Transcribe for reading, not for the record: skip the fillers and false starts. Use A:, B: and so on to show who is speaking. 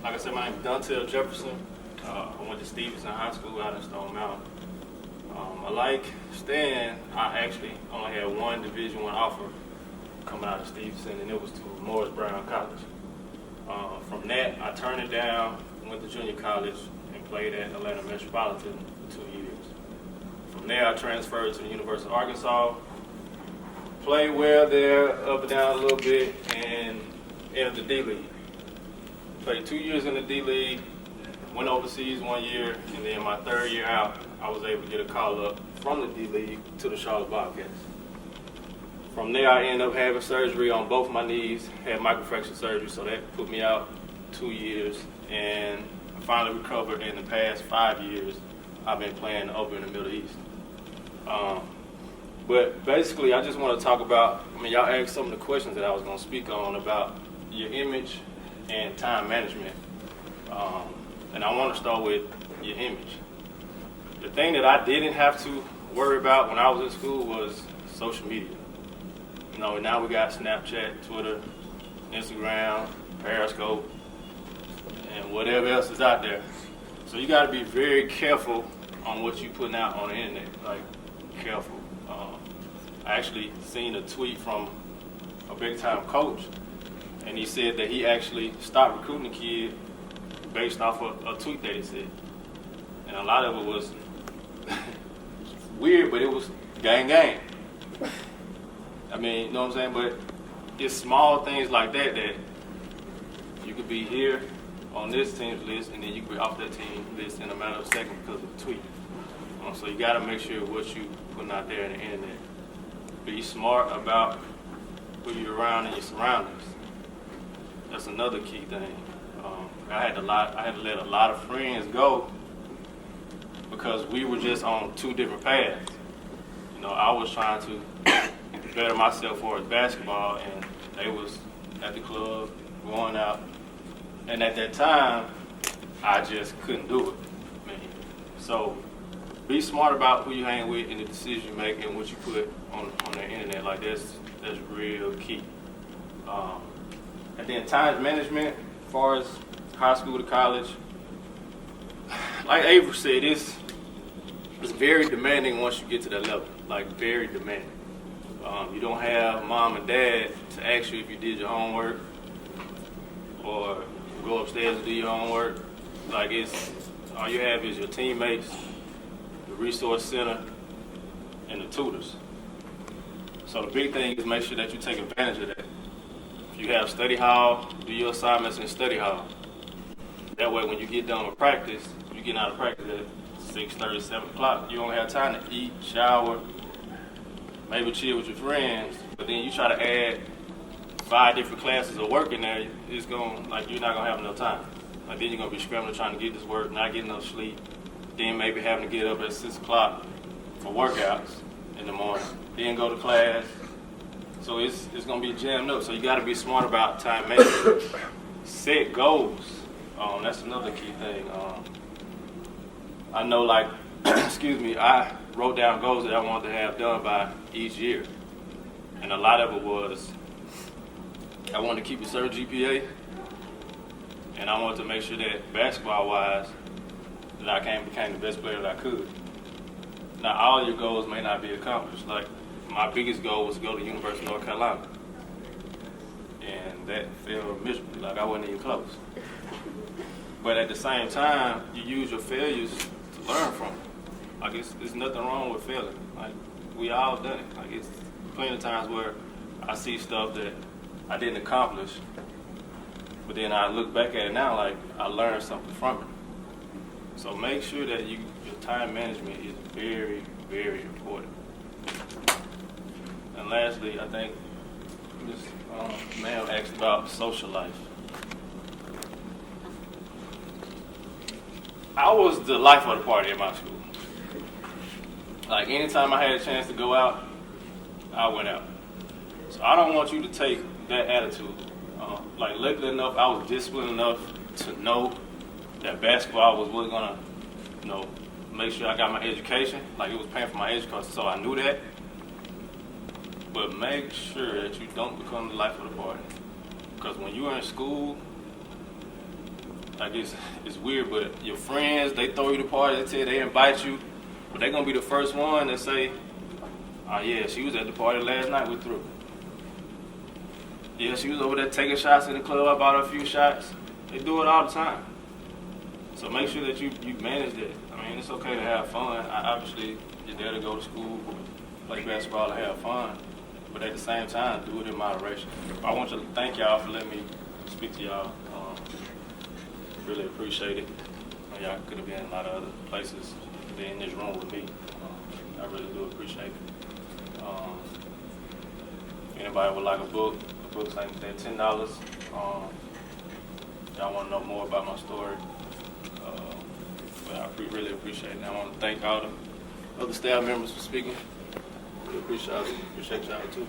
A: Like I said, my name is Dontell Jefferson. I went to Stevenson High School out in Stone Mountain. I like staying. I actually only had one Division I offer coming out of Stevenson, and it was to Morris Brown College. From that, I turned it down, went to junior college, and played at Atlanta Metropolitan for 2 years. From there, I transferred to the University of Arkansas, played well there, up and down a little bit, and entered the D-League. Played 2 years in the D-League, went overseas 1 year, and then my third year out, I was able to get a call up from the D-League to the Charlotte Bobcats. From there, I ended up having surgery on both my knees, had microfracture surgery, so that put me out 2 years, and I finally recovered. In the past 5 years, I've been playing over in the Middle East. But basically, I just want to talk about, y'all asked some of the questions that I was going to speak on about your image and time management. And I want to start with your image. The thing that I didn't have to worry about when I was in school was social media. Now we got Snapchat, Twitter, Instagram, Periscope, and whatever else is out there. So you got to be very careful on what you're putting out on the internet. Like, careful. I actually seen a tweet from a big-time coach, and he said that he actually stopped recruiting a kid based off of a tweet that he said. And a lot of it was weird, but it was gang. You know what I'm saying? But it's small things like that you could be here on this team's list, and then you could be off that team list in a matter of seconds because of a tweet. So you got to make sure what you putting out there in the internet. Be smart about who you're around and your surroundings. That's another key thing. I had to let a lot of friends go because we were just on two different paths. I was trying to better myself for basketball, and they was at the club, going out. And at that time, I just couldn't do it. So be smart about who you hang with and the decisions you make and what you put on the internet. Like that's real key. And then time management, as far as high school to college, like Avery said, it's very demanding once you get to that level. Like, very demanding. You don't have mom and dad to ask you if you did your homework or go upstairs and do your homework. Like, all you have is your teammates, the resource center, and the tutors. So the big thing is make sure that you take advantage of that. If you have study hall, do your assignments in study hall. That way when you get done with practice, you get out of practice at 6:30, 7 o'clock, you don't have time to eat, shower, maybe chill with your friends, but then you try to add 5 different classes of work in there, you're not gonna have enough time. Then you're gonna be scrambling trying to get this work, not getting enough sleep, then maybe having to get up at 6 o'clock for workouts in the morning, then go to class. So it's gonna be jammed up. So you gotta be smart about time management. Set goals. That's another key thing. I know, I wrote down goals that I wanted to have done by each year. And a lot of it was, I wanted to keep a certain GPA, and I wanted to make sure that basketball-wise, that I became the best player that I could. Now, all your goals may not be accomplished. Like, my biggest goal was to go to the University of North Carolina. And that failed miserably, I wasn't even close. But at the same time, you use your failures to learn from it. There's nothing wrong with failing. We all done it. It's plenty of times where I see stuff that I didn't accomplish, but then I look back at it now I learned something from it. So make sure that your time management is very, very important. And lastly, I think this ma'am asked about social life. I was the life of the party at my school. Anytime I had a chance to go out, I went out. So I don't want you to take that attitude. Luckily enough, I was disciplined enough to know that basketball was really gonna, make sure I got my education. It was paying for my education, so I knew that. But make sure that you don't become the life of the party. Because when you are in school, like it's weird, but your friends, they throw you the party, they tell you, they invite you, but they're gonna be the first one that say, oh yeah, she was at the party last night, we threw. Yeah, she was over there taking shots in the club, I bought her a few shots. They do it all the time. So make sure that you manage that. I mean, it's okay to have fun. Obviously, you're there to go to school, play basketball, and have fun. But at the same time, do it in moderation. I want to thank y'all for letting me speak to y'all. Really appreciate it. Y'all could have been in a lot of other places, been in this room with me. I really do appreciate it. If anybody would like a book, the book's like they're $10. Y'all want to know more about my story, but I really appreciate it. I want to thank all the other staff members for speaking. Really appreciate y'all too.